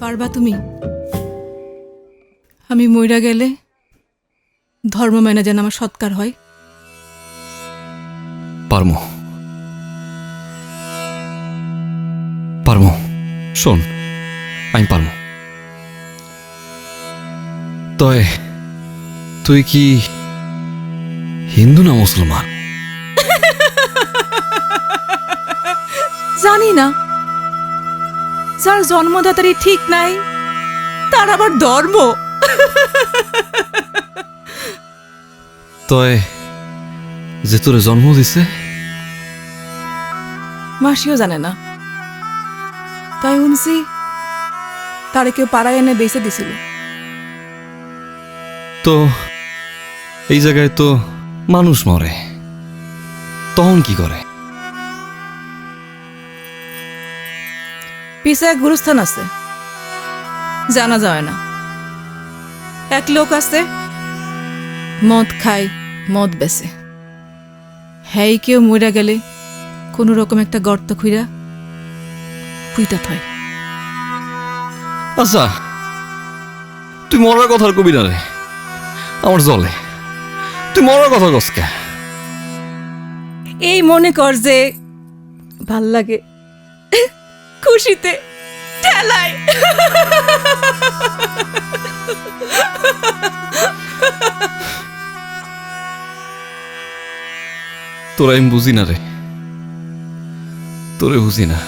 পারবা তুমি? আমি মইরা গেলে ধর্ম মেনে যেন আমার সৎকার হয়। পারমো পারমো, শোন, আমি পারমো। তয় তুই কি হিন্দু না মুসলমান? জানি না, যার জন্মদাতারই ঠিক নাই তার আবার ধর্ম। তয় যে তোরে জন্ম দিছে মাসিও জানে না, তাই শুনছি তারে কেউ পাড়ায় এনে বেঁচে দিছিল। তো এই জায়গায় তো মানুষ মরে, তখন কি করে? পিছে এক গুরুস্থান আছে, জানা যায় না। এক লোক আছে, মদ খায়, মদ বেচে। হ্যাঁ, কেউ মইরা গেলে কোনো রকম একটা গর্ত খুইরা পুইতা থয়। আচ্ছা, তুই মরার কথা কবি না রে, আমার জলে তুই মরার কথা কসকে। এই মনে কর যে ভাল লাগে খুশিতে ঠেলায়। তোরা আমি বুঝি না রে, তোরে বুঝি না।